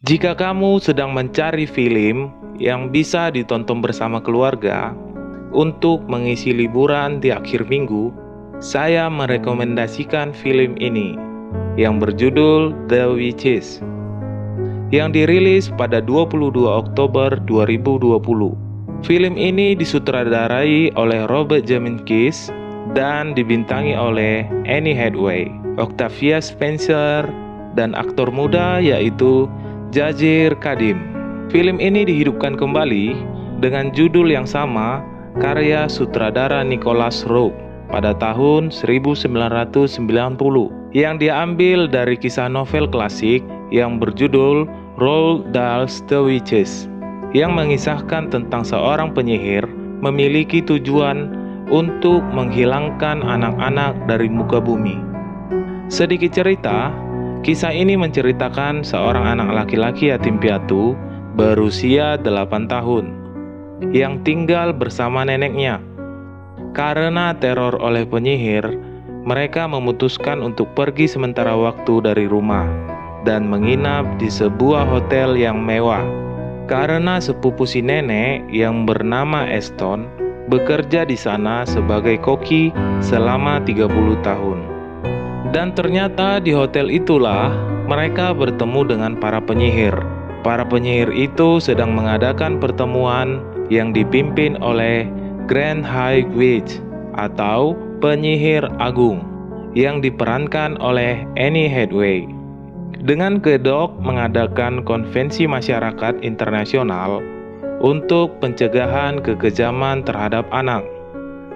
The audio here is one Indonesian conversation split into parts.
Jika kamu sedang mencari film yang bisa ditonton bersama keluarga untuk mengisi liburan di akhir minggu, saya merekomendasikan film ini yang berjudul The Witches yang dirilis pada 22 Oktober 2020. Film ini disutradarai oleh Robert Zemeckis dan dibintangi oleh Anne Hathaway, Octavia Spencer, dan aktor muda yaitu Javier Bardem. Film ini dihidupkan kembali dengan judul yang sama karya sutradara Nicholas Roeg pada tahun 1990 yang diambil dari kisah novel klasik yang berjudul Roald Dahl's The Witches yang mengisahkan tentang seorang penyihir memiliki tujuan untuk menghilangkan anak-anak dari muka bumi. Sedikit cerita, kisah ini menceritakan seorang anak laki-laki yatim piatu berusia 8 tahun yang tinggal bersama neneknya. Karena teror oleh penyihir, mereka memutuskan untuk pergi sementara waktu dari rumah dan menginap di sebuah hotel yang mewah. Karena sepupu si nenek yang bernama Eston bekerja di sana sebagai koki selama 30 tahun. Dan ternyata di hotel itulah mereka bertemu dengan para penyihir. Para penyihir itu sedang mengadakan pertemuan yang dipimpin oleh Grand High Witch atau penyihir agung yang diperankan oleh Anne Hathaway. Dengan kedok mengadakan konvensi masyarakat internasional untuk pencegahan kekejaman terhadap anak.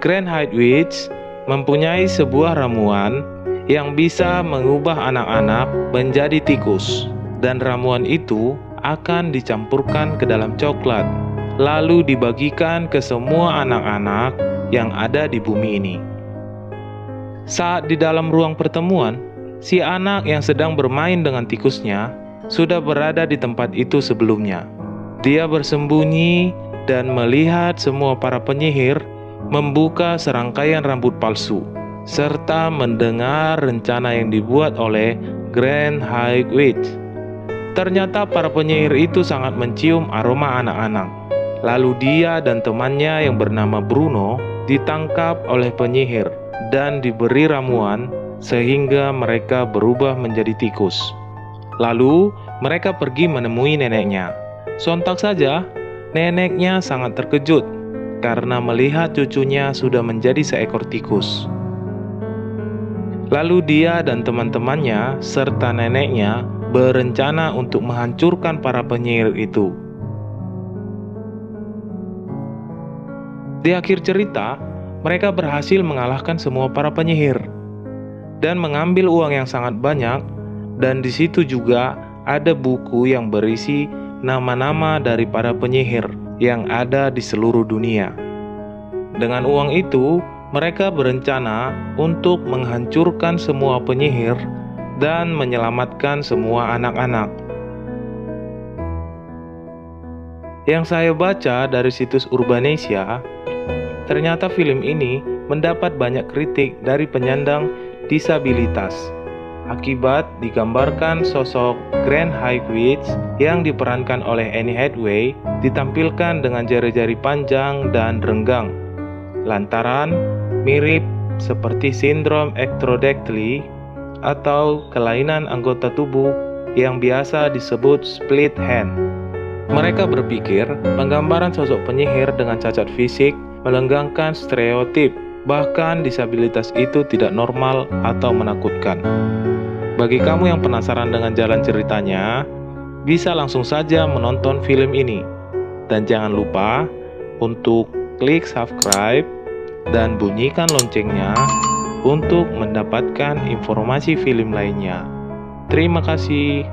Grand High Witch mempunyai sebuah ramuan yang bisa mengubah anak-anak menjadi tikus, dan ramuan itu akan dicampurkan ke dalam coklat, lalu dibagikan ke semua anak-anak yang ada di bumi ini. Saat di dalam ruang pertemuan, si anak yang sedang bermain dengan tikusnya sudah berada di tempat itu sebelumnya. Dia bersembunyi dan melihat semua para penyihir membuka serangkaian rambut palsu, serta mendengar rencana yang dibuat oleh Grand High Witch. Ternyata para penyihir itu sangat mencium aroma anak-anak. Lalu dia dan temannya yang bernama Bruno ditangkap oleh penyihir dan diberi ramuan sehingga mereka berubah menjadi tikus. Lalu mereka pergi menemui neneknya. Sontak saja neneknya sangat terkejut karena melihat cucunya sudah menjadi seekor tikus. Lalu dia dan teman-temannya serta neneknya berencana untuk menghancurkan para penyihir itu. Di akhir cerita, mereka berhasil mengalahkan semua para penyihir dan mengambil uang yang sangat banyak, dan di situ juga ada buku yang berisi nama-nama dari para penyihir yang ada di seluruh dunia. Dengan uang itu, mereka berencana untuk menghancurkan semua penyihir dan menyelamatkan semua anak-anak. Yang saya baca dari situs Urbanesia, ternyata film ini mendapat banyak kritik dari penyandang disabilitas akibat digambarkan sosok Grand High Witch yang diperankan oleh Anne Hathaway ditampilkan dengan jari-jari panjang dan renggang, lantaran mirip seperti sindrom ectrodactyly atau kelainan anggota tubuh yang biasa disebut split hand. Mereka berpikir penggambaran sosok penyihir dengan cacat fisik melenggangkan stereotip, bahkan disabilitas itu tidak normal atau menakutkan. Bagi kamu yang penasaran dengan jalan ceritanya, bisa langsung saja menonton film ini. Dan jangan lupa untuk klik subscribe dan bunyikan loncengnya untuk mendapatkan informasi film lainnya. Terima kasih.